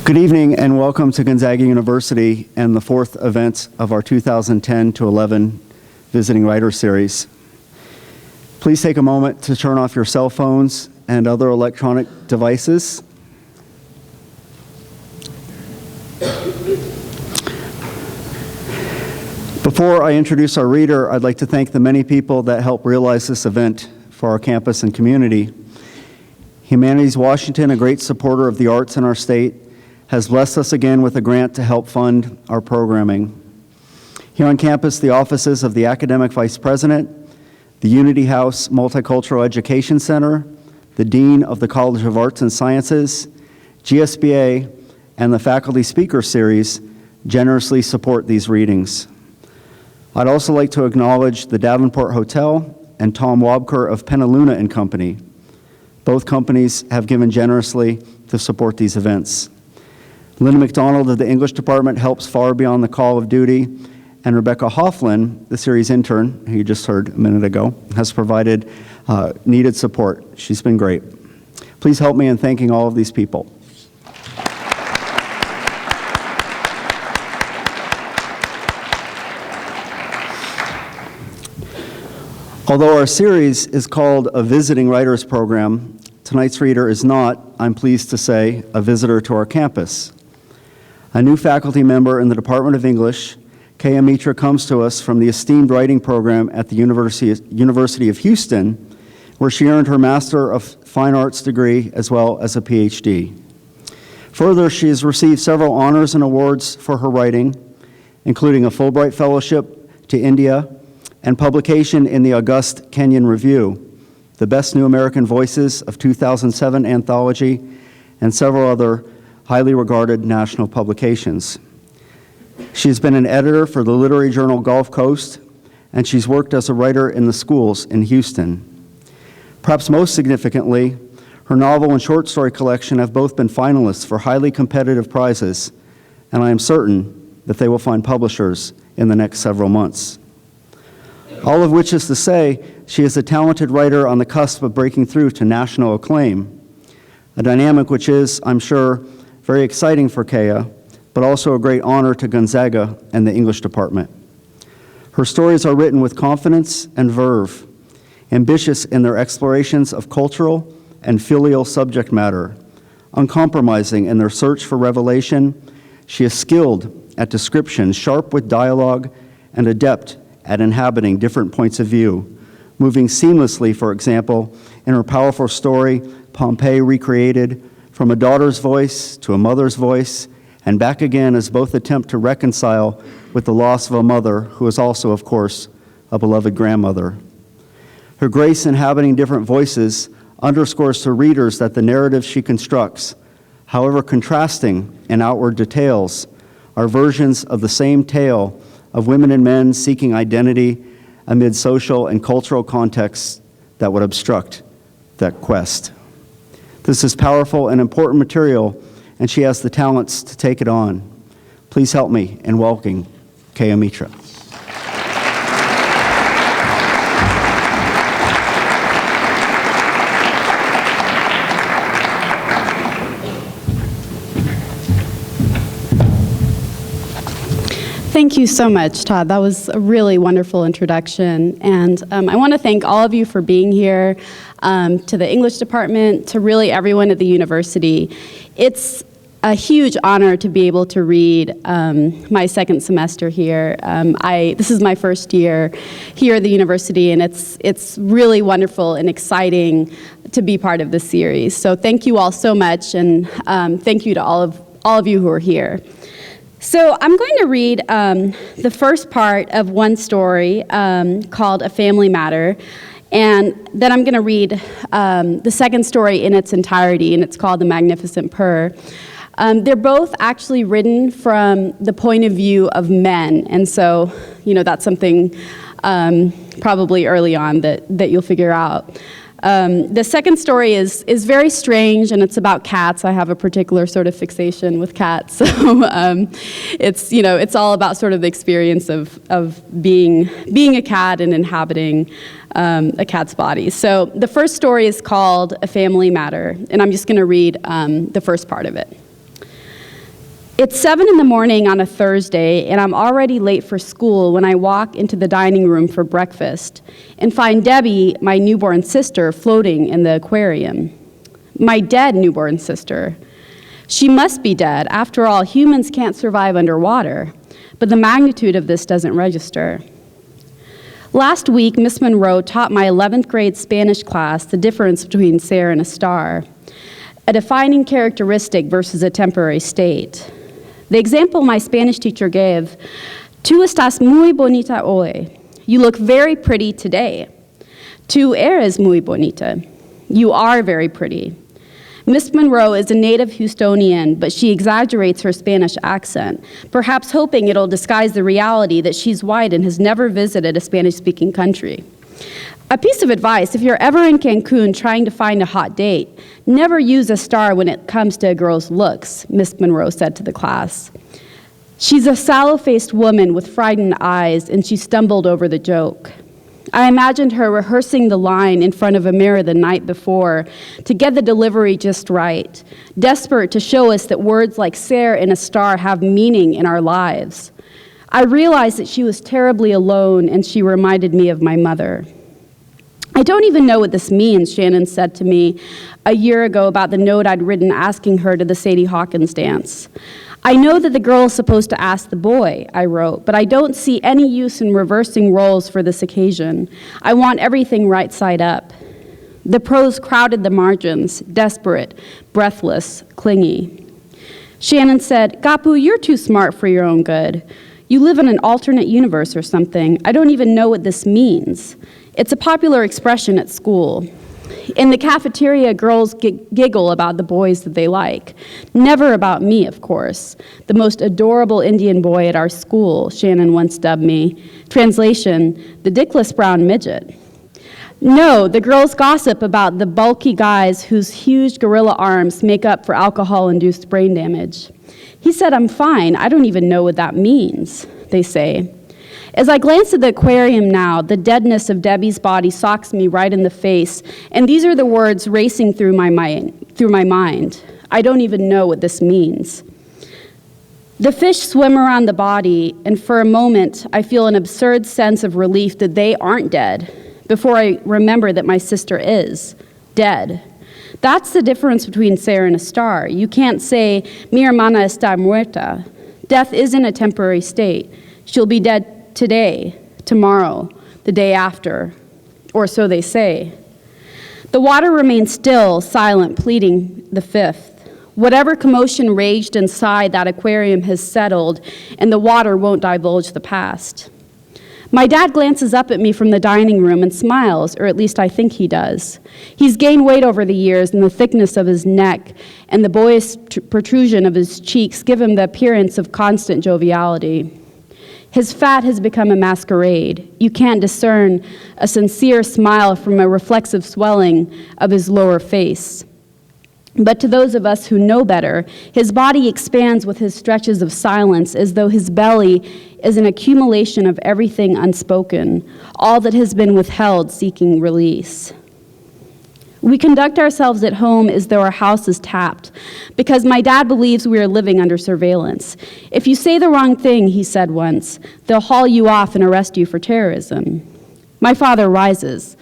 Good evening and welcome to Gonzaga University and the fourth event of our 2010 to 11 Visiting Writer Series. Please take a moment to turn off your cell phones and other electronic devices. Before I introduce our reader, I'd like to thank the many people that helped realize this event for our campus and community. Humanities Washington, a great supporter of the arts in our state, has blessed us again with a grant to help fund our programming. Here on campus, the offices of the Academic Vice President, the Unity House Multicultural Education Center, the Dean of the College of Arts and Sciences, GSBA, and the Faculty Speaker Series generously support these readings. I'd also like to acknowledge the Davenport Hotel and Tom Wabker of Penaluna and Company. Both companies have given generously to support these events. Linda McDonald of the English department helps far beyond the call of duty, and Rebecca Hofflin, the series intern, who you just heard a minute ago, has provided needed support. She's been great. Please help me in thanking all of these people. Although our series is called a Visiting Writers Program, tonight's reader is not, I'm pleased to say, a visitor to our campus. A new faculty member in the Department of English, Keya Mitra, comes to us from the esteemed writing program at the University of Houston, where she earned her Master of Fine Arts degree as well as a PhD. Further, she has received several honors and awards for her writing, including a Fulbright Fellowship to India and publication in the august Kenyon Review, the Best New American Voices of 2007 anthology, and several other highly regarded national publications. She's been an editor for the literary journal Gulf Coast, and she's worked as a writer in the schools in Houston. Perhaps most significantly, her novel and short story collection have both been finalists for highly competitive prizes, and I am certain that they will find publishers in the next several months. All of which is to say, she is a talented writer on the cusp of breaking through to national acclaim, a dynamic which is, I'm sure, very exciting for Keya, but also a great honor to Gonzaga and the English department. Her stories are written with confidence and verve, ambitious in their explorations of cultural and filial subject matter, uncompromising in their search for revelation. She is skilled at description, sharp with dialogue, and adept at inhabiting different points of view, moving seamlessly, for example, in her powerful story, Pompeii Recreated, from a daughter's voice to a mother's voice, and back again as both attempt to reconcile with the loss of a mother who is also, of course, a beloved grandmother. Her grace inhabiting different voices underscores to readers that the narratives she constructs, however contrasting in outward details, are versions of the same tale of women and men seeking identity amid social and cultural contexts that would obstruct that quest. This is powerful and important material, and she has the talents to take it on. Please help me in welcoming Keya Mitra. Thank you so much, Todd. That was a really wonderful introduction. And I want to thank all of you for being here, to the English department, to really everyone at the university. It's a huge honor to be able to read my second semester here. This is my first year here at the university, and it's really wonderful and exciting to be part of this series. So thank you all so much, and thank you to all of you who are here. So I'm going to read the first part of one story called A Family Matter, and then I'm going to read the second story in its entirety, and it's called The Magnificent Purr. They're both actually written from the point of view of men, and so, that's something probably early on that you'll figure out. The second story is very strange, and it's about cats. I have a particular sort of fixation with cats, so it's all about sort of the experience of being a cat and inhabiting a cat's body. So the first story is called A Family Matter, and I'm just going to read the first part of it. It's 7 in the morning on a Thursday, and I'm already late for school when I walk into the dining room for breakfast and find Debbie, my newborn sister, floating in the aquarium. My dead newborn sister. She must be dead. After all, humans can't survive underwater, but the magnitude of this doesn't register. Last week, Miss Monroe taught my 11th grade Spanish class the difference between ser and a star, a defining characteristic versus a temporary state. The example my Spanish teacher gave, tú estás muy bonita hoy. You look very pretty today. Tú eres muy bonita. You are very pretty. Miss Monroe is a native Houstonian, but she exaggerates her Spanish accent, perhaps hoping it'll disguise the reality that she's white and has never visited a Spanish-speaking country. A piece of advice, if you're ever in Cancun trying to find a hot date, never use a star when it comes to a girl's looks, Miss Monroe said to the class. She's a sallow-faced woman with frightened eyes, and she stumbled over the joke. I imagined her rehearsing the line in front of a mirror the night before to get the delivery just right, desperate to show us that words like ser and a star have meaning in our lives. I realized that she was terribly alone, and she reminded me of my mother. I don't even know what this means, Shannon said to me a year ago about the note I'd written asking her to the Sadie Hawkins dance. I know that the girl is supposed to ask the boy, I wrote, but I don't see any use in reversing roles for this occasion. I want everything right side up. The prose crowded the margins, desperate, breathless, clingy. Shannon said, Gapu, you're too smart for your own good. You live in an alternate universe or something. I don't even know what this means. It's a popular expression at school. In the cafeteria, girls giggle about the boys that they like. Never about me, of course. The most adorable Indian boy at our school, Shannon once dubbed me. Translation, the dickless brown midget. No, the girls gossip about the bulky guys whose huge gorilla arms make up for alcohol-induced brain damage. He said, I'm fine. I don't even know what that means, they say. As I glance at the aquarium now, the deadness of Debbie's body socks me right in the face, and these are the words racing through my mind. I don't even know what this means. The fish swim around the body, and for a moment, I feel an absurd sense of relief that they aren't dead, before I remember that my sister is dead. That's the difference between ser and a star. You can't say, mi hermana está muerta. Death isn't a temporary state. She'll be dead today, tomorrow, the day after, or so they say. The water remained still, silent, pleading the fifth. Whatever commotion raged inside that aquarium has settled, and the water won't divulge the past. My dad glances up at me from the dining room and smiles, or at least I think he does. He's gained weight over the years, and the thickness of his neck and the boyish protrusion of his cheeks give him the appearance of constant joviality. His fat has become a masquerade. You can't discern a sincere smile from a reflexive swelling of his lower face. But to those of us who know better, his body expands with his stretches of silence as though his belly is an accumulation of everything unspoken, all that has been withheld seeking release. We conduct ourselves at home as though our house is tapped, because my dad believes we are living under surveillance. If you say the wrong thing, he said once, they'll haul you off and arrest you for terrorism. My father rises.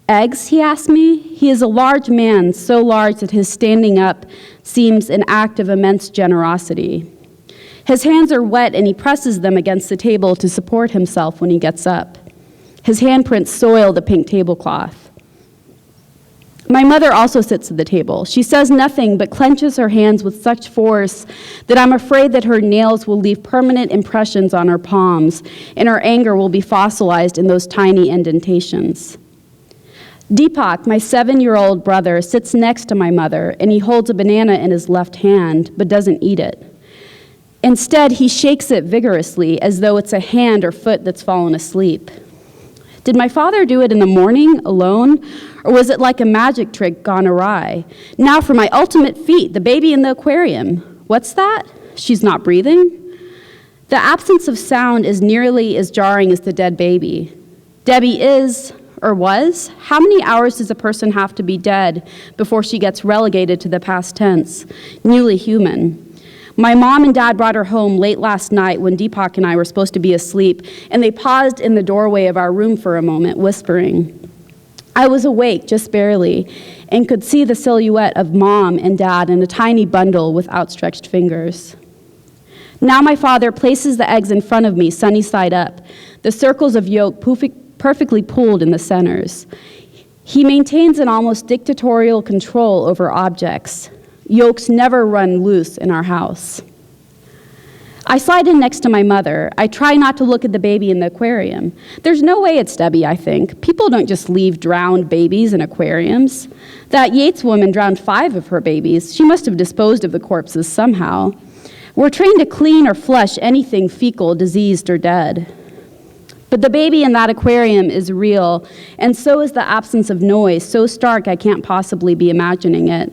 Eggs, he asked me? He is a large man, so large that his standing up seems an act of immense generosity. His hands are wet and he presses them against the table to support himself when he gets up. His handprints soil the pink tablecloth. My mother also sits at the table. She says nothing but clenches her hands with such force that I'm afraid that her nails will leave permanent impressions on her palms, and her anger will be fossilized in those tiny indentations. Deepak, my 7-year-old brother, sits next to my mother, and he holds a banana in his left hand, but doesn't eat it. Instead, he shakes it vigorously, as though it's a hand or foot that's fallen asleep. Did my father do it in the morning, alone, or was it like a magic trick gone awry? Now for my ultimate feat, the baby in the aquarium. What's that? She's not breathing? The absence of sound is nearly as jarring as the dead baby. Debbie is, or was, how many hours does a person have to be dead before she gets relegated to the past tense? Newly human. My mom and dad brought her home late last night when Deepak and I were supposed to be asleep, and they paused in the doorway of our room for a moment, whispering. I was awake, just barely, and could see the silhouette of Mom and Dad in a tiny bundle with outstretched fingers. Now my father places the eggs in front of me, sunny side up, the circles of yolk perfectly pooled in the centers. He maintains an almost dictatorial control over objects. Yolks never run loose in our house. I slide in next to my mother. I try not to look at the baby in the aquarium. There's no way it's Debbie, I think. People don't just leave drowned babies in aquariums. That Yates woman drowned 5 of her babies. She must have disposed of the corpses somehow. We're trained to clean or flush anything fecal, diseased, or dead. But the baby in that aquarium is real, and so is the absence of noise, so stark I can't possibly be imagining it.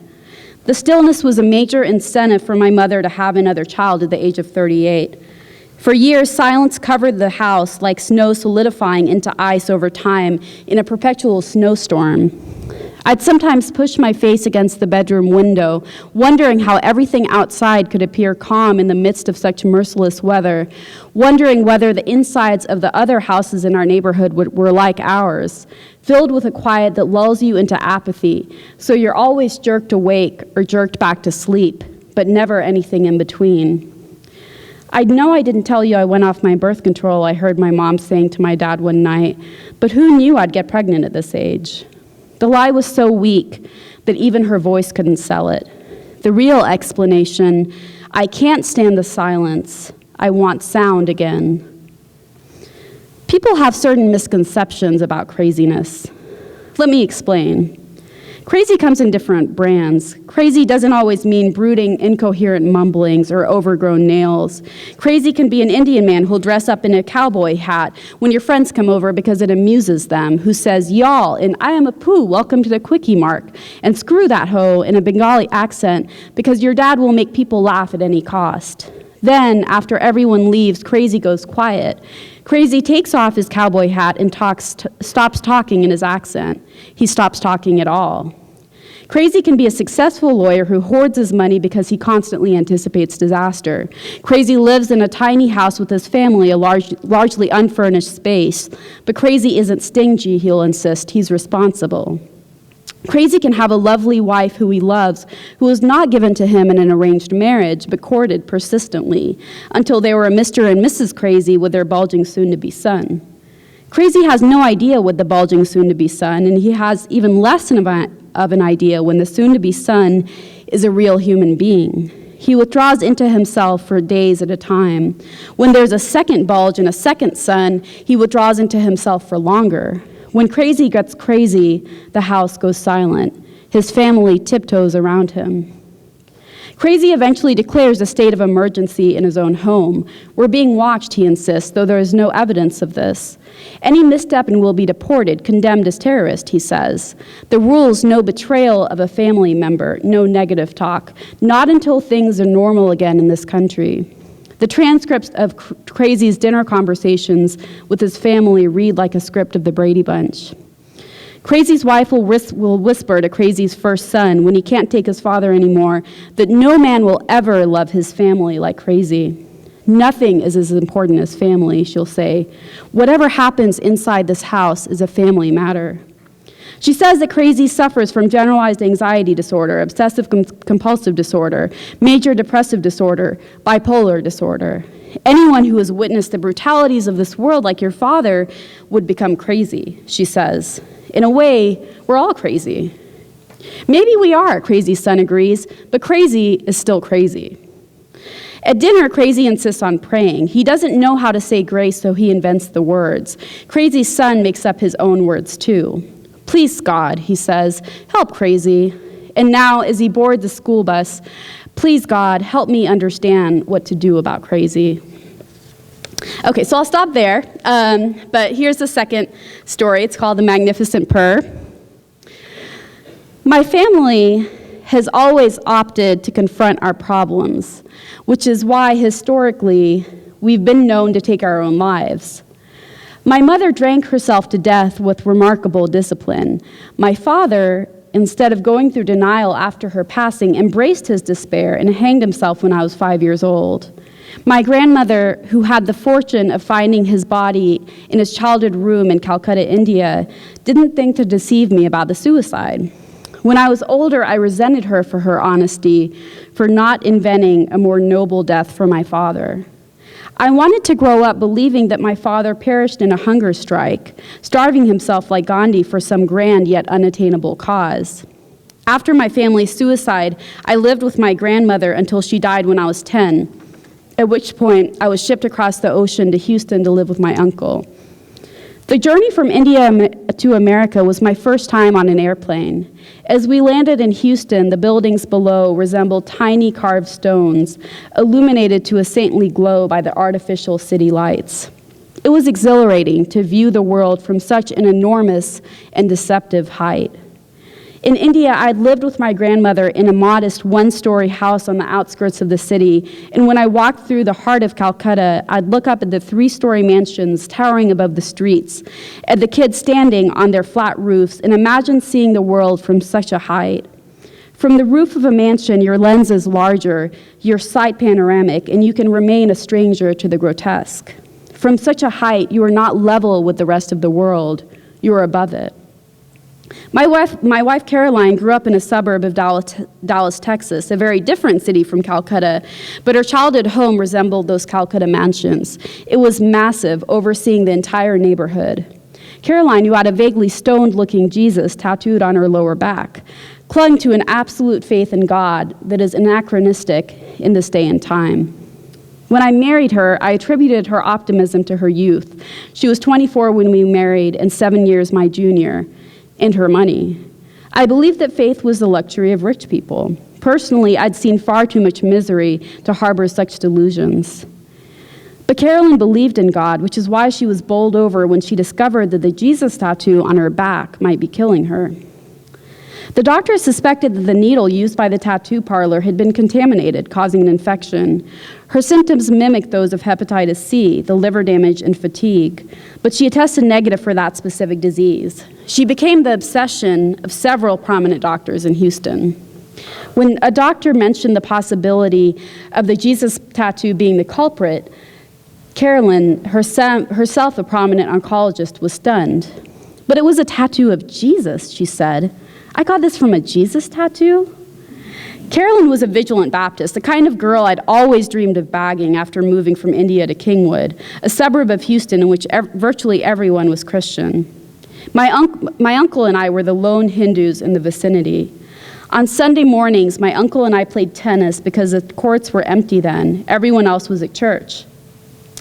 The stillness was a major incentive for my mother to have another child at the age of 38. For years, silence covered the house like snow solidifying into ice over time in a perpetual snowstorm. I'd sometimes push my face against the bedroom window, wondering how everything outside could appear calm in the midst of such merciless weather, wondering whether the insides of the other houses in our neighborhood were like ours, filled with a quiet that lulls you into apathy, so you're always jerked awake or jerked back to sleep, but never anything in between. I know I didn't tell you I went off my birth control, I heard my mom saying to my dad one night, but who knew I'd get pregnant at this age? The lie was so weak that even her voice couldn't sell it. The real explanation, I can't stand the silence. I want sound again. People have certain misconceptions about craziness. Let me explain. Crazy comes in different brands. Crazy doesn't always mean brooding, incoherent mumblings or overgrown nails. Crazy can be an Indian man who'll dress up in a cowboy hat when your friends come over because it amuses them, who says, y'all, and I am a poo, welcome to the quickie mark, and screw that hoe in a Bengali accent because your dad will make people laugh at any cost. Then, after everyone leaves, Crazy goes quiet. Crazy takes off his cowboy hat and stops talking in his accent. He stops talking at all. Crazy can be a successful lawyer who hoards his money because he constantly anticipates disaster. Crazy lives in a tiny house with his family, a largely unfurnished space. But Crazy isn't stingy, he'll insist. He's responsible. Crazy can have a lovely wife who he loves, who was not given to him in an arranged marriage, but courted persistently, until they were a Mr. and Mrs. Crazy with their bulging soon-to-be son. Crazy has no idea with the bulging soon-to-be son, and he has even less of an idea when the soon-to-be son is a real human being. He withdraws into himself for days at a time. When there's a second bulge and a second son, he withdraws into himself for longer. When Crazy gets crazy, the house goes silent. His family tiptoes around him. Crazy eventually declares a state of emergency in his own home. We're being watched, he insists, though there is no evidence of this. Any misstep and will be deported, condemned as terrorist, he says. The rules, no betrayal of a family member, no negative talk, not until things are normal again in this country. The transcripts of Crazy's dinner conversations with his family read like a script of the Brady Bunch. Crazy's wife will whisper to Crazy's first son, when he can't take his father anymore, that no man will ever love his family like Crazy. Nothing is as important as family, she'll say. Whatever happens inside this house is a family matter. She says that Crazy suffers from generalized anxiety disorder, obsessive compulsive disorder, major depressive disorder, bipolar disorder. Anyone who has witnessed the brutalities of this world like your father would become crazy, she says. In a way, we're all crazy. Maybe we are, Crazy's son agrees, but Crazy is still crazy. At dinner, Crazy insists on praying. He doesn't know how to say grace, so he invents the words. Crazy's son makes up his own words too. Please, God, he says, help Crazy. And now, as he boards the school bus, please, God, help me understand what to do about Crazy. Okay, so I'll stop there, but here's the second story. It's called The Magnificent Purr. My family has always opted to confront our problems, which is why, historically, we've been known to take our own lives. My mother drank herself to death with remarkable discipline. My father instead of going through denial after her passing, embraced his despair and hanged himself when I was 5 years old. My grandmother, who had the fortune of finding his body in his childhood room in Calcutta, India, didn't think to deceive me about the suicide. When I was older, I resented her for her honesty, for not inventing a more noble death for my father. I wanted to grow up believing that my father perished in a hunger strike, starving himself like Gandhi for some grand yet unattainable cause. After my family's suicide, I lived with my grandmother until she died when I was 10, at which point I was shipped across the ocean to Houston to live with my uncle. The journey from India to America was my first time on an airplane. As we landed in Houston, the buildings below resembled tiny carved stones, illuminated to a saintly glow by the artificial city lights. It was exhilarating to view the world from such an enormous and deceptive height. In India, I'd lived with my grandmother in a modest one-story house on the outskirts of the city, and when I walked through the heart of Calcutta, I'd look up at the three-story mansions towering above the streets, at the kids standing on their flat roofs, and imagine seeing the world from such a height. From the roof of a mansion, your lens is larger, your sight panoramic, and you can remain a stranger to the grotesque. From such a height, you are not level with the rest of the world, you are above it. My wife Caroline grew up in a suburb of Dallas, Texas, a very different city from Calcutta, but her childhood home resembled those Calcutta mansions. It was massive, overseeing the entire neighborhood. Caroline, who had a vaguely stoned-looking Jesus tattooed on her lower back, clung to an absolute faith in God that is anachronistic in this day and time. When I married her, I attributed her optimism to her youth. She was 24 when we married and 7 years my junior. And her money. I believed that faith was the luxury of rich people. Personally, I'd seen far too much misery to harbor such delusions. But Carolyn believed in God, which is why she was bowled over when she discovered that the Jesus tattoo on her back might be killing her. The doctors suspected that the needle used by the tattoo parlor had been contaminated, causing an infection. Her symptoms mimicked those of hepatitis C, the liver damage, and fatigue, but she tested negative for that specific disease. She became the obsession of several prominent doctors in Houston. When a doctor mentioned the possibility of the Jesus tattoo being the culprit, Carolyn, herself a prominent oncologist, was stunned. "But it was a tattoo of Jesus," she said. "I got this from a Jesus tattoo?" Carolyn was a vigilant Baptist, the kind of girl I'd always dreamed of bagging after moving from India to Kingwood, a suburb of Houston in which virtually everyone was Christian. My uncle and I were the lone Hindus in the vicinity. On Sunday mornings, my uncle and I played tennis because the courts were empty then. Everyone else was at church.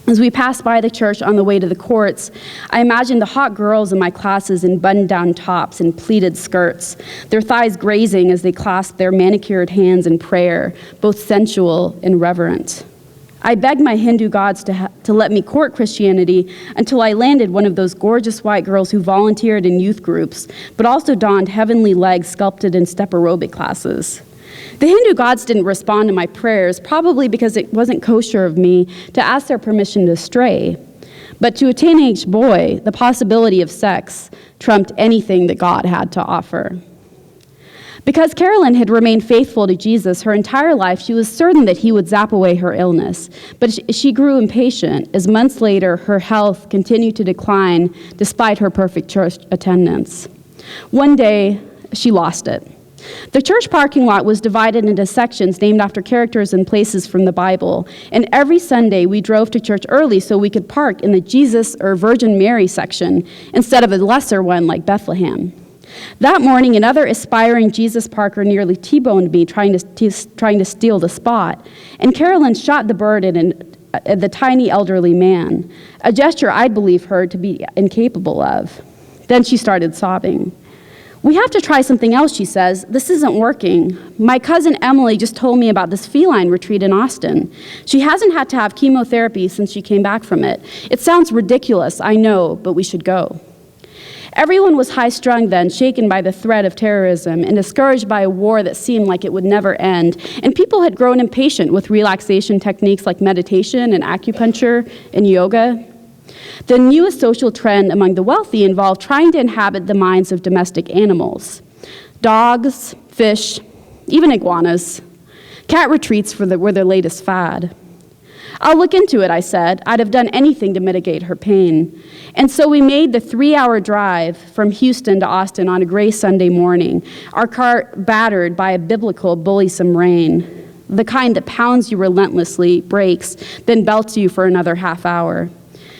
As we passed by the church on the way to the courts, I imagined the hot girls in my classes in button-down tops and pleated skirts, their thighs grazing as they clasped their manicured hands in prayer, both sensual and reverent. I begged my Hindu gods to let me court Christianity until I landed one of those gorgeous white girls who volunteered in youth groups, but also donned heavenly legs sculpted in step aerobic classes. The Hindu gods didn't respond to my prayers, probably because it wasn't kosher of me to ask their permission to stray. But to a teenage boy, the possibility of sex trumped anything that God had to offer. Because Carolyn had remained faithful to Jesus her entire life, she was certain that he would zap away her illness. But she grew impatient as months later her health continued to decline despite her perfect church attendance. One day, she lost it. The church parking lot was divided into sections named after characters and places from the Bible, and every Sunday we drove to church early so we could park in the Jesus or Virgin Mary section instead of a lesser one like Bethlehem. That morning, another aspiring Jesus parker nearly T-boned me trying to steal the spot, and Carolyn shot the bird at the tiny elderly man, a gesture I'd believe her to be incapable of. Then she started sobbing. "We have to try something else," she says. "This isn't working. My cousin Emily just told me about this feline retreat in Austin. She hasn't had to have chemotherapy since she came back from it. It sounds ridiculous, I know, but we should go." Everyone was high-strung then, shaken by the threat of terrorism and discouraged by a war that seemed like it would never end. And people had grown impatient with relaxation techniques like meditation and acupuncture and yoga. The newest social trend among the wealthy involved trying to inhabit the minds of domestic animals. dogs, fish, even iguanas. Cat retreats were their latest fad. I'll look into it, I said. I'd have done anything to mitigate her pain. And so we made the 3-hour drive from Houston to Austin on a gray Sunday morning, our car battered by a biblical bullysome rain, the kind that pounds you relentlessly, breaks, then belts you for another half hour.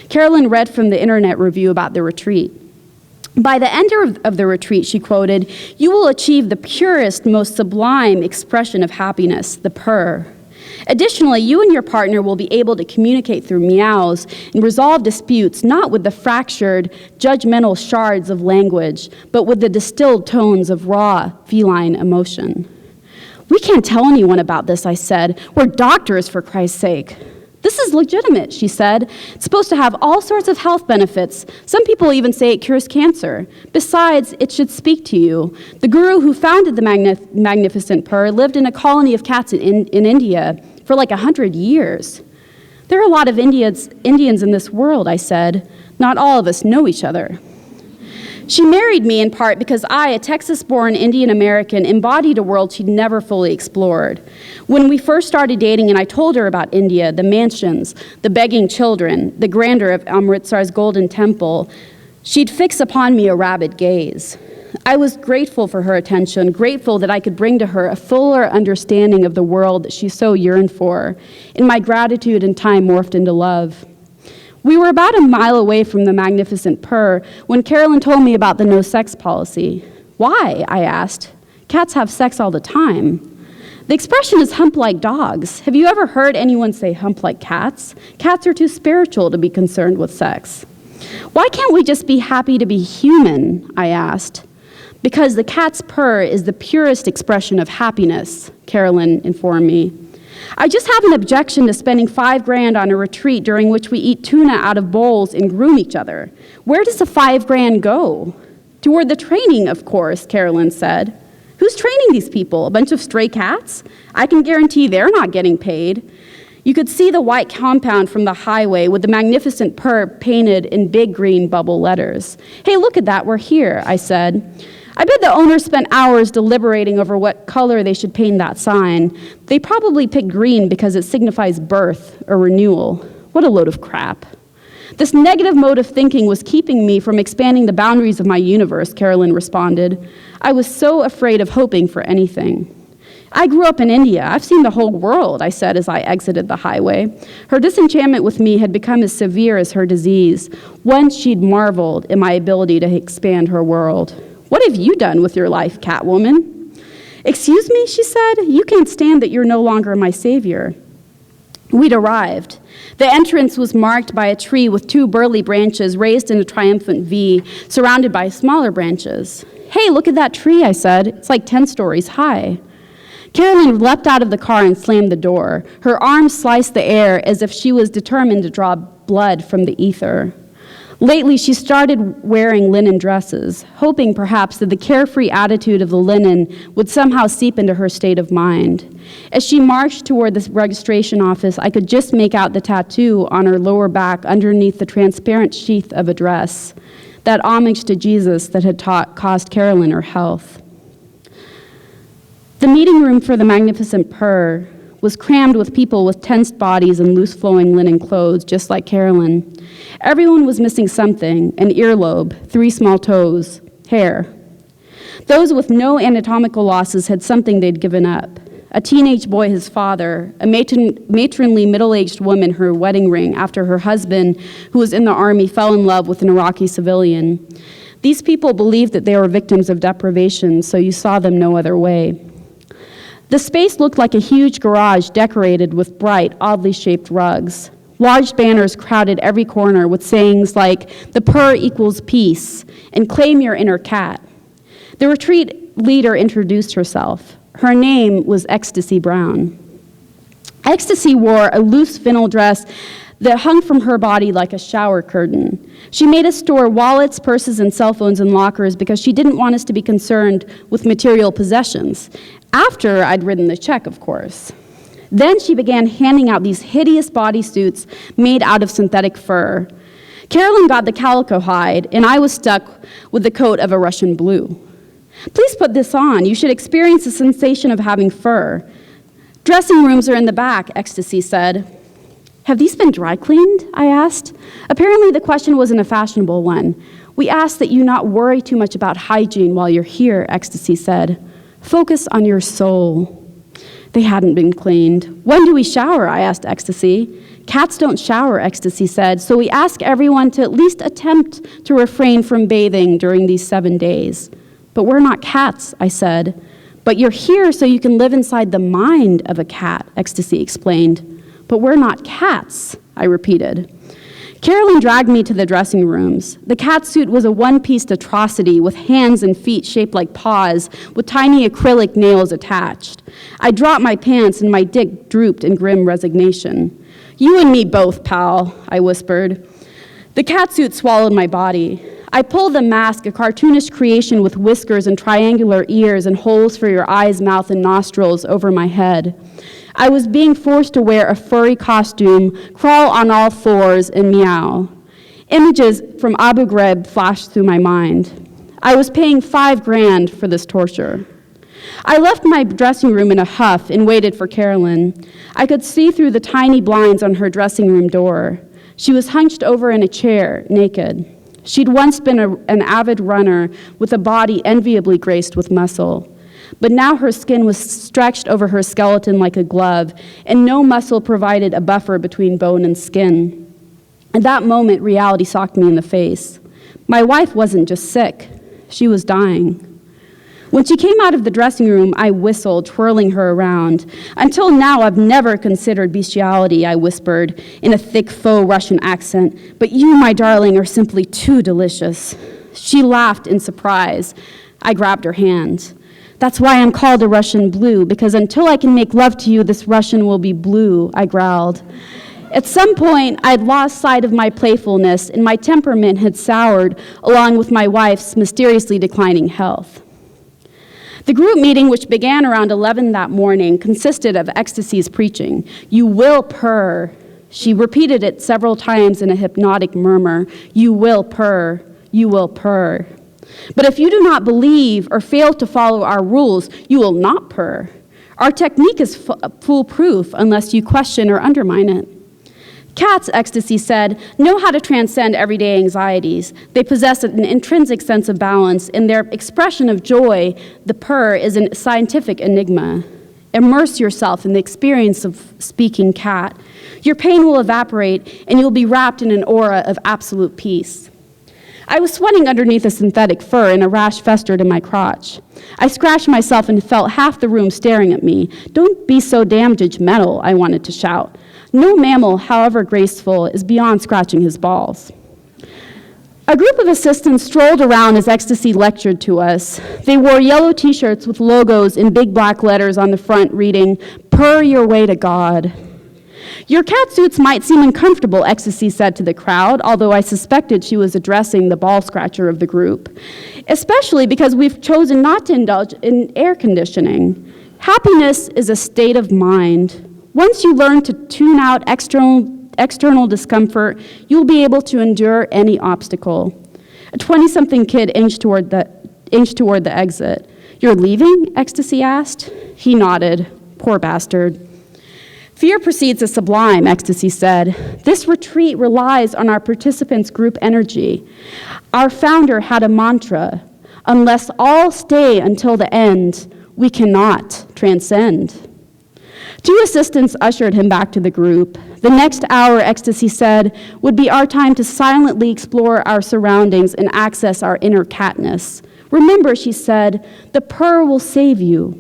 Carolyn read from the internet review about the retreat. By the end of the retreat, she quoted, "You will achieve the purest, most sublime expression of happiness, the purr. Additionally, you and your partner will be able to communicate through meows and resolve disputes not with the fractured, judgmental shards of language, but with the distilled tones of raw, feline emotion." "We can't tell anyone about this," I said. "We're doctors, for Christ's sake." "This is legitimate," she said. "It's supposed to have all sorts of health benefits. Some people even say it cures cancer. Besides, it should speak to you. The guru who founded the magnificent purr lived in a colony of cats in India for like 100 years. There are a lot of Indians in this world," I said. "Not all of us know each other." She married me in part because I, a Texas-born Indian American, embodied a world she'd never fully explored. When we first started dating and I told her about India, the mansions, the begging children, the grandeur of Amritsar's golden temple, she'd fix upon me a rabid gaze. I was grateful for her attention, grateful that I could bring to her a fuller understanding of the world that she so yearned for, and my gratitude and time morphed into love. We were about a mile away from the magnificent purr when Carolyn told me about the no-sex policy. "Why?" I asked. "Cats have sex all the time." "The expression is hump like dogs. Have you ever heard anyone say hump like cats? Cats are too spiritual to be concerned with sex." "Why can't we just be happy to be human?" I asked. "Because the cat's purr is the purest expression of happiness," Carolyn informed me. "I just have an objection to spending $5,000 on a retreat during which we eat tuna out of bowls and groom each other. Where does the $5,000 go?" "Toward the training, of course," Carolyn said. "Who's training these people? A bunch of stray cats? I can guarantee they're not getting paid." You could see the white compound from the highway with the magnificent purr painted in big green bubble letters. "Hey, look at that, we're here," I said. I bet the owner spent hours deliberating over what color they should paint that sign. They probably picked green because it signifies birth or renewal. What a load of crap. "This negative mode of thinking was keeping me from expanding the boundaries of my universe," Carolyn responded. "I was so afraid of hoping for anything." "I grew up in India. I've seen the whole world," I said as I exited the highway. Her disenchantment with me had become as severe as her disease. Once she'd marveled at my ability to expand her world. "What have you done with your life, Catwoman?" "Excuse me," she said. "You can't stand that you're no longer my savior." We'd arrived. The entrance was marked by a tree with 2 burly branches raised in a triumphant V, surrounded by smaller branches. "Hey, look at that tree," I said. "It's like 10 stories high." Carolyn leapt out of the car and slammed the door. Her arms sliced the air as if she was determined to draw blood from the ether. Lately, she started wearing linen dresses, hoping perhaps that the carefree attitude of the linen would somehow seep into her state of mind. As she marched toward the registration office, I could just make out the tattoo on her lower back underneath the transparent sheath of a dress, that homage to Jesus that had cost Carolyn her health. The meeting room for the magnificent purr was crammed with people with tensed bodies and loose-flowing linen clothes, just like Carolyn. Everyone was missing something: an earlobe, 3 small toes, hair. Those with no anatomical losses had something they'd given up. A teenage boy, his father, a matronly middle-aged woman, her wedding ring after her husband, who was in the army, fell in love with an Iraqi civilian. These people believed that they were victims of deprivation, so you saw them no other way. The space looked like a huge garage decorated with bright, oddly shaped rugs. Large banners crowded every corner with sayings like, "The purr equals peace," and "Claim your inner cat." The retreat leader introduced herself. Her name was Ecstasy Brown. Ecstasy wore a loose vinyl dress that hung from her body like a shower curtain. She made us store wallets, purses, and cell phones in lockers because she didn't want us to be concerned with material possessions. After I'd written the check, of course. Then she began handing out these hideous bodysuits made out of synthetic fur. Carolyn got the calico hide, and I was stuck with the coat of a Russian blue. Please put this on. You should experience the sensation of having fur. Dressing rooms are in the back, Ecstasy said. Have these been dry cleaned? I asked. Apparently the question wasn't a fashionable one. We ask that you not worry too much about hygiene while you're here, Ecstasy said. Focus on your soul. They hadn't been cleaned. When do we shower? I asked Ecstasy. Cats don't shower, Ecstasy said, so we ask everyone to at least attempt to refrain from bathing during these 7 days. But we're not cats, I said. But you're here so you can live inside the mind of a cat, Ecstasy explained. But we're not cats, I repeated. Carolyn dragged me to the dressing rooms. The catsuit was a one-piece atrocity with hands and feet shaped like paws with tiny acrylic nails attached. I dropped my pants and my dick drooped in grim resignation. You and me both, pal, I whispered. The catsuit swallowed my body. I pulled the mask, a cartoonish creation with whiskers and triangular ears and holes for your eyes, mouth, and nostrils, over my head. I was being forced to wear a furry costume, crawl on all fours, and meow. Images from Abu Ghraib flashed through my mind. I was paying $5,000 for this torture. I left my dressing room in a huff and waited for Carolyn. I could see through the tiny blinds on her dressing room door. She was hunched over in a chair, naked. She'd once been an avid runner with a body enviably graced with muscle. But now her skin was stretched over her skeleton like a glove, and no muscle provided a buffer between bone and skin. At that moment, reality socked me in the face. My wife wasn't just sick, she was dying. When she came out of the dressing room, I whistled, twirling her around. Until now, I've never considered bestiality, I whispered in a thick faux Russian accent, but you, my darling, are simply too delicious. She laughed in surprise. I grabbed her hand. That's why I'm called a Russian blue, because until I can make love to you, this Russian will be blue, I growled. At some point, I'd lost sight of my playfulness, and my temperament had soured, along with my wife's mysteriously declining health. The group meeting, which began around 11 that morning, consisted of Ecstasy's preaching. You will purr. She repeated it several times in a hypnotic murmur. You will purr. You will purr. But if you do not believe or fail to follow our rules, you will not purr. Our technique is foolproof unless you question or undermine it. Cats, Ecstasy said, know how to transcend everyday anxieties. They possess an intrinsic sense of balance. In their expression of joy, the purr is a scientific enigma. Immerse yourself in the experience of speaking cat. Your pain will evaporate, and you'll be wrapped in an aura of absolute peace. I was sweating underneath a synthetic fur, and a rash festered in my crotch. I scratched myself and felt half the room staring at me. Don't be so damn judgmental, I wanted to shout. No mammal, however graceful, is beyond scratching his balls. A group of assistants strolled around as Ecstasy lectured to us. They wore yellow t-shirts with logos in big black letters on the front reading, "Purr your way to God." Your catsuits might seem uncomfortable, Ecstasy said to the crowd, although I suspected she was addressing the ball scratcher of the group, especially because we've chosen not to indulge in air conditioning. Happiness is a state of mind. Once you learn to tune out external discomfort, you'll be able to endure any obstacle. A 20-something kid inched toward the exit. You're leaving? Ecstasy asked. He nodded. Poor bastard. Fear precedes the sublime, Ecstasy said. This retreat relies on our participants' group energy. Our founder had a mantra, unless all stay until the end, we cannot transcend. Two assistants ushered him back to the group. The next hour, Ecstasy said, would be our time to silently explore our surroundings and access our inner catness. Remember, she said, the purr will save you.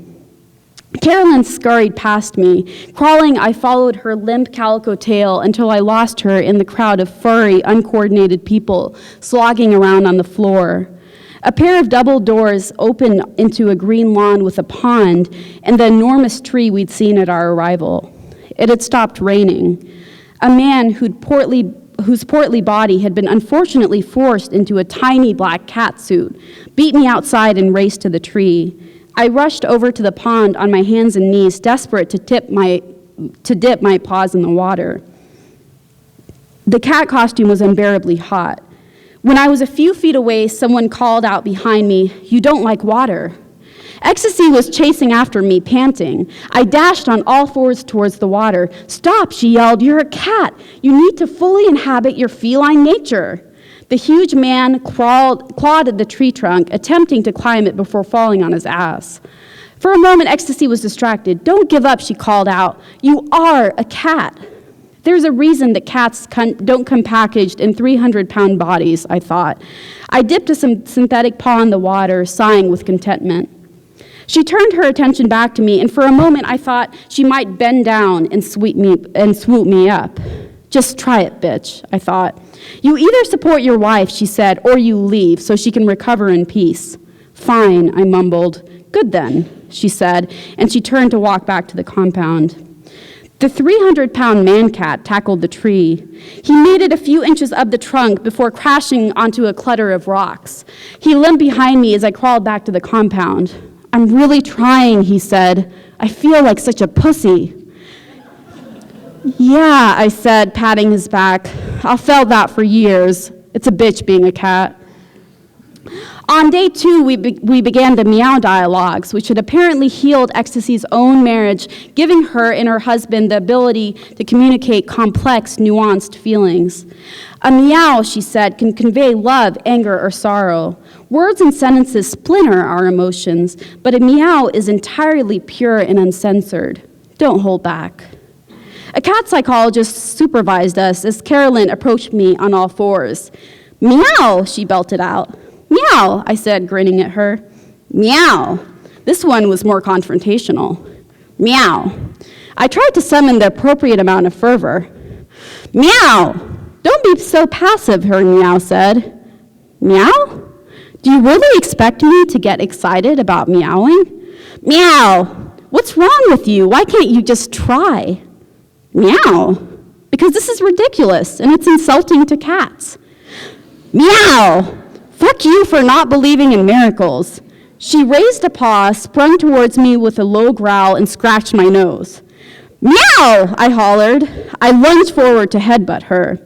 Carolyn scurried past me. Crawling, I followed her limp calico tail until I lost her in the crowd of furry, uncoordinated people slogging around on the floor. A pair of double doors opened into a green lawn with a pond and the enormous tree we'd seen at our arrival. It had stopped raining. A man whose portly body had been unfortunately forced into a tiny black catsuit beat me outside and raced to the tree. I rushed over to the pond on my hands and knees, desperate to dip my paws in the water. The cat costume was unbearably hot. When I was a few feet away, someone called out behind me, "You don't like water." Ecstasy was chasing after me, panting. I dashed on all fours towards the water. "Stop," she yelled. "You're a cat. You need to fully inhabit your feline nature." The huge man clawed at the tree trunk, attempting to climb it before falling on his ass. For a moment, Ecstasy was distracted. "Don't give up," she called out. "You are a cat." There's a reason that cats don't come packaged in 300-pound bodies, I thought. I dipped a synthetic paw in the water, sighing with contentment. She turned her attention back to me, and for a moment I thought she might bend down and swoop me up. "Just try it, bitch," I thought. "You either support your wife," she said, "or you leave so she can recover in peace." "Fine," I mumbled. "Good then," she said, and she turned to walk back to the compound. The 300-pound man-cat tackled the tree. He made it a few inches up the trunk before crashing onto a clutter of rocks. He limped behind me as I crawled back to the compound. "I'm really trying," he said. "I feel like such a pussy." "Yeah," I said, patting his back. "I've felt that for years. It's a bitch being a cat." On day 2, we began the Meow Dialogues, which had apparently healed Ecstasy's own marriage, giving her and her husband the ability to communicate complex, nuanced feelings. A meow, she said, can convey love, anger, or sorrow. Words and sentences splinter our emotions, but a meow is entirely pure and uncensored. Don't hold back. A cat psychologist supervised us as Carolyn approached me on all fours. "Meow," she belted out. "Meow," I said, grinning at her. "Meow." This one was more confrontational. "Meow." I tried to summon the appropriate amount of fervor. "Meow." "Don't be so passive," her meow said. "Meow? Do you really expect me to get excited about meowing?" "Meow." "What's wrong with you? Why can't you just try?" "Meow." "Because this is ridiculous and it's insulting to cats." "Meow." "Fuck you for not believing in miracles." She raised a paw, sprung towards me with a low growl, and scratched my nose. "Meow," I hollered. I lunged forward to headbutt her.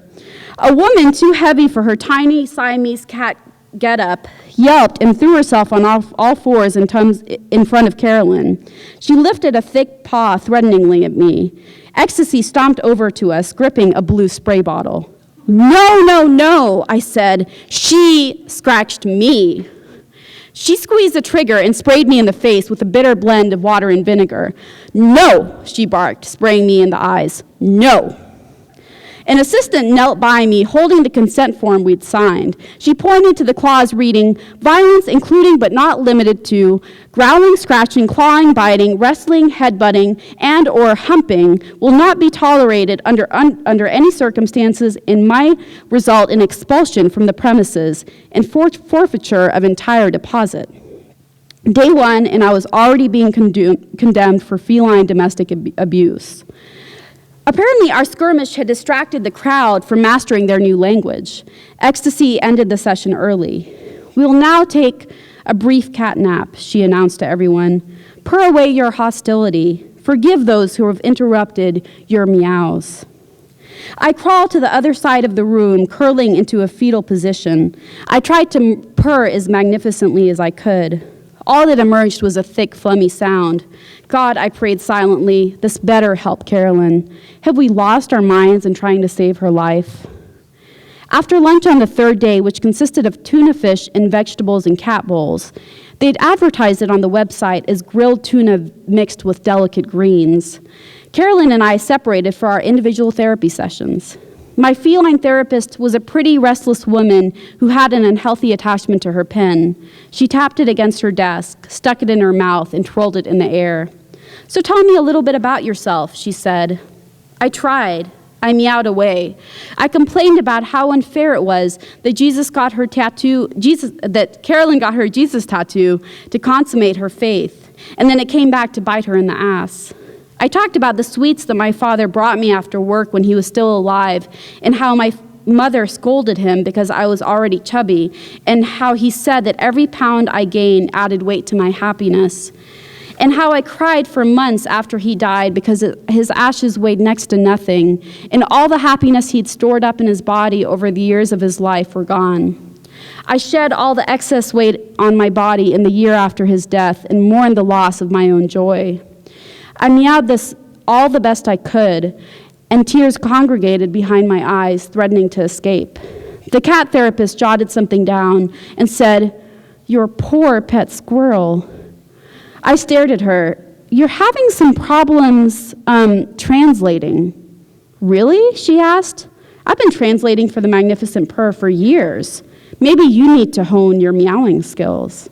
A woman too heavy for her tiny Siamese cat getup yelped and threw herself on all fours in front of Carolyn. She lifted a thick paw threateningly at me. Ecstasy stomped over to us, gripping a blue spray bottle. "No, no, no," I said. "She scratched me." She squeezed the trigger and sprayed me in the face with a bitter blend of water and vinegar. "No," she barked, spraying me in the eyes. "No." An assistant knelt by me, holding the consent form we'd signed. She pointed to the clause reading, "Violence including but not limited to growling, scratching, clawing, biting, wrestling, headbutting, and or humping will not be tolerated under any circumstances and might result in expulsion from the premises and forfeiture of entire deposit." Day 1, and I was already being condemned for feline domestic abuse. Apparently, our skirmish had distracted the crowd from mastering their new language. Ecstasy ended the session early. "We will now take a brief cat nap," she announced to everyone. "Purr away your hostility. Forgive those who have interrupted your meows." I crawled to the other side of the room, curling into a fetal position. I tried to purr as magnificently as I could. All that emerged was a thick, phlegmy sound. "God," I prayed silently, "this better help Carolyn. Have we lost our minds in trying to save her life?" After lunch on the 3rd day, which consisted of tuna fish and vegetables and cat bowls, they'd advertised it on the website as grilled tuna mixed with delicate greens. Carolyn and I separated for our individual therapy sessions. My feline therapist was a pretty, restless woman who had an unhealthy attachment to her pen. She tapped it against her desk, stuck it in her mouth, and twirled it in the air. "So tell me a little bit about yourself," she said. I tried. I meowed away. I complained about how unfair it was that that Carolyn got her Jesus tattoo to consummate her faith, and then it came back to bite her in the ass. I talked about the sweets that my father brought me after work when he was still alive, and how my mother scolded him because I was already chubby, and how he said that every pound I gained added weight to my happiness, and how I cried for months after he died because his ashes weighed next to nothing, and all the happiness he'd stored up in his body over the years of his life were gone. I shed all the excess weight on my body in the year after his death and mourned the loss of my own joy. I meowed this all the best I could, and tears congregated behind my eyes, threatening to escape. The cat therapist jotted something down and said, "Your poor pet squirrel." I stared at her. "You're having some problems translating." "Really?" she asked. "I've been translating for the Magnificent Purr for years. Maybe you need to hone your meowing skills."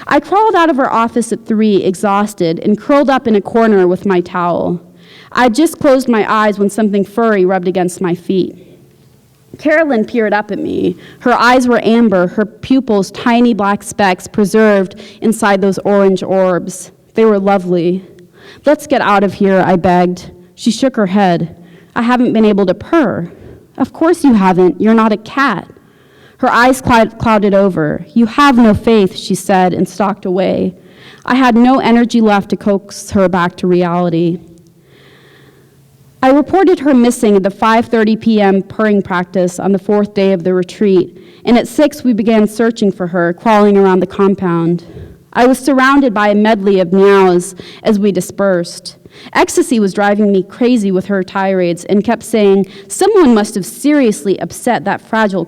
I crawled out of her office at 3, exhausted, and curled up in a corner with my towel. I had just closed my eyes when something furry rubbed against my feet. Carolyn peered up at me. Her eyes were amber, her pupils tiny black specks preserved inside those orange orbs. They were lovely. "Let's get out of here," I begged. She shook her head. "I haven't been able to purr." "Of course you haven't. You're not a cat." Her eyes clouded over. "You have no faith," she said, and stalked away. I had no energy left to coax her back to reality. I reported her missing at the 5:30 p.m. purring practice on the 4th day of the retreat, and at 6 we began searching for her, crawling around the compound. I was surrounded by a medley of meows as we dispersed. Ecstasy was driving me crazy with her tirades and kept saying, "Someone must have seriously upset that fragile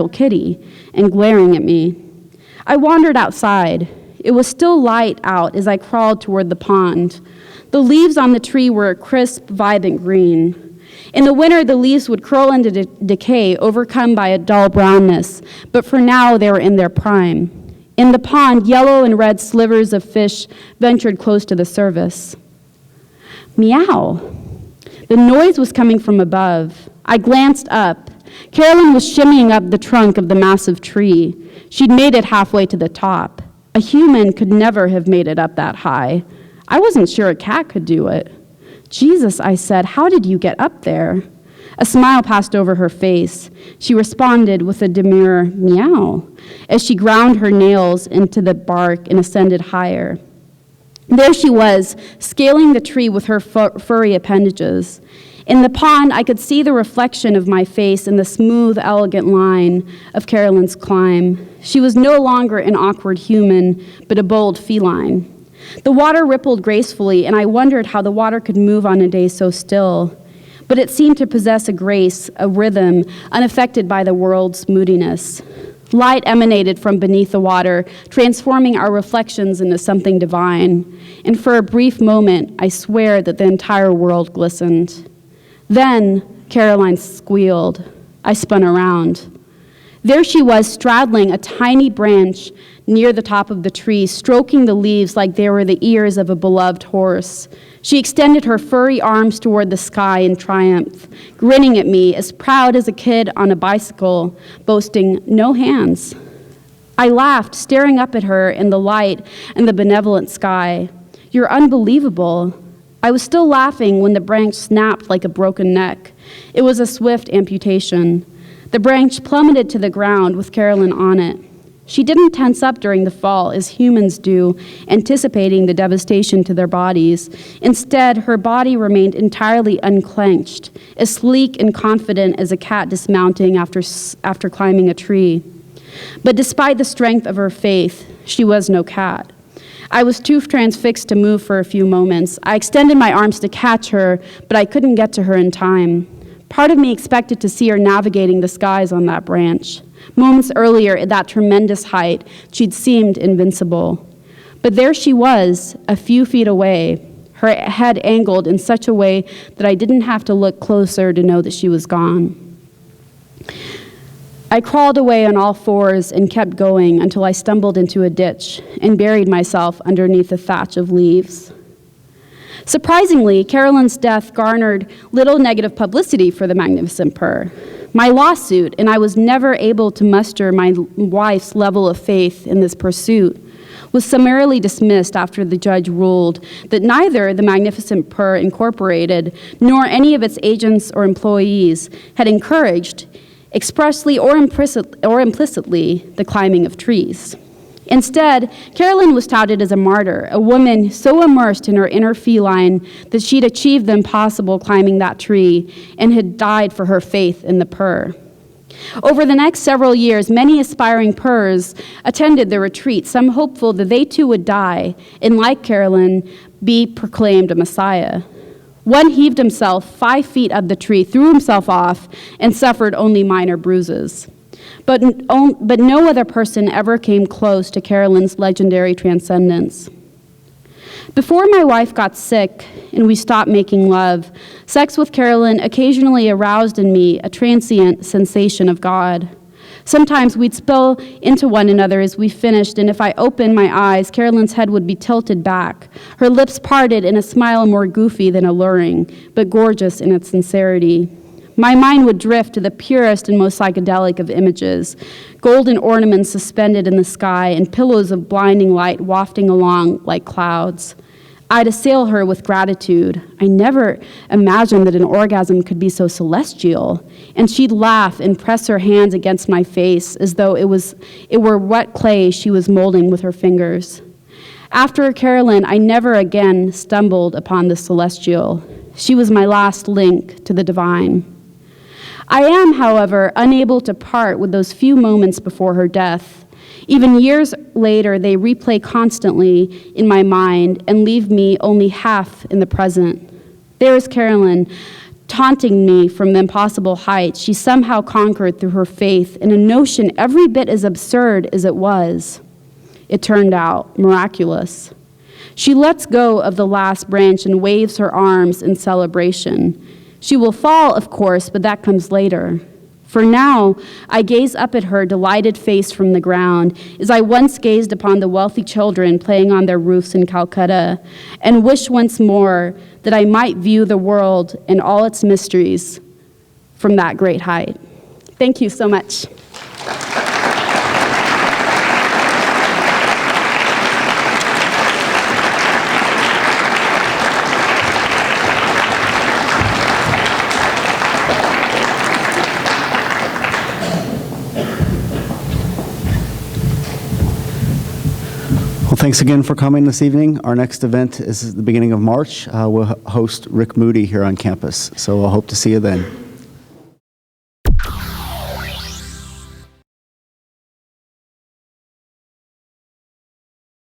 kitty," and glaring at me. I wandered outside. It was still light out as I crawled toward the pond. The leaves on the tree were a crisp, vibrant green. In the winter, the leaves would curl into decay, overcome by a dull brownness, but for now they were in their prime. In the pond, yellow and red slivers of fish ventured close to the surface. Meow. The noise was coming from above. I glanced up. Carolyn was shimmying up the trunk of the massive tree. She'd made it halfway to the top. A human could never have made it up that high. I wasn't sure a cat could do it. "Jesus," I said, "how did you get up there?" A smile passed over her face. She responded with a demure meow as she ground her nails into the bark and ascended higher. There she was, scaling the tree with her furry appendages. In the pond, I could see the reflection of my face in the smooth, elegant line of Carolyn's climb. She was no longer an awkward human, but a bold feline. The water rippled gracefully, and I wondered how the water could move on a day so still. But it seemed to possess a grace, a rhythm, unaffected by the world's moodiness. Light emanated from beneath the water, transforming our reflections into something divine. And for a brief moment, I swear that the entire world glistened. Then, Caroline squealed. I spun around. There she was, straddling a tiny branch near the top of the tree, stroking the leaves like they were the ears of a beloved horse. She extended her furry arms toward the sky in triumph, grinning at me, as proud as a kid on a bicycle, boasting no hands. I laughed, staring up at her in the light and the benevolent sky. "You're unbelievable." I was still laughing when the branch snapped like a broken neck. It was a swift amputation. The branch plummeted to the ground with Carolyn on it. She didn't tense up during the fall as humans do, anticipating the devastation to their bodies. Instead, her body remained entirely unclenched, as sleek and confident as a cat dismounting after climbing a tree. But despite the strength of her faith, she was no cat. I was too transfixed to move for a few moments. I extended my arms to catch her, but I couldn't get to her in time. Part of me expected to see her navigating the skies on that branch. Moments earlier, at that tremendous height, she'd seemed invincible. But there she was, a few feet away, her head angled in such a way that I didn't have to look closer to know that she was gone. I crawled away on all fours and kept going until I stumbled into a ditch and buried myself underneath a thatch of leaves. Surprisingly, Carolyn's death garnered little negative publicity for the Magnificent Purr. My lawsuit, and I was never able to muster my wife's level of faith in this pursuit, was summarily dismissed after the judge ruled that neither the Magnificent Purr Incorporated nor any of its agents or employees had encouraged, expressly or implicitly, the climbing of trees. Instead, Carolyn was touted as a martyr, a woman so immersed in her inner feline that she'd achieved the impossible climbing that tree and had died for her faith in the purr. Over the next several years, many aspiring PERS attended the retreat, some hopeful that they too would die and, like Carolyn, be proclaimed a Messiah. One heaved himself 5 feet up the tree, threw himself off, and suffered only minor bruises. But no other person ever came close to Carolyn's legendary transcendence. Before my wife got sick and we stopped making love, sex with Carolyn occasionally aroused in me a transient sensation of God. Sometimes we'd spill into one another as we finished, and if I opened my eyes, Carolyn's head would be tilted back, her lips parted in a smile more goofy than alluring, but gorgeous in its sincerity. My mind would drift to the purest and most psychedelic of images, golden ornaments suspended in the sky and pillows of blinding light wafting along like clouds. I'd assail her with gratitude. I never imagined that an orgasm could be so celestial. And she'd laugh and press her hands against my face as though it were wet clay she was molding with her fingers. After Carolyn, I never again stumbled upon the celestial. She was my last link to the divine. I am, however, unable to part with those few moments before her death. Even years later, they replay constantly in my mind and leave me only half in the present. There is Carolyn, taunting me from the impossible heights she somehow conquered through her faith in a notion every bit as absurd as it was. It turned out miraculous. She lets go of the last branch and waves her arms in celebration. She will fall, of course, but that comes later. For now, I gaze up at her delighted face from the ground, as I once gazed upon the wealthy children playing on their roofs in Calcutta, and wish once more that I might view the world and all its mysteries from that great height. Thank you so much. Thanks again for coming this evening. Our next event is the beginning of March. We'll host Rick Moody here on campus, so I hope to see you then.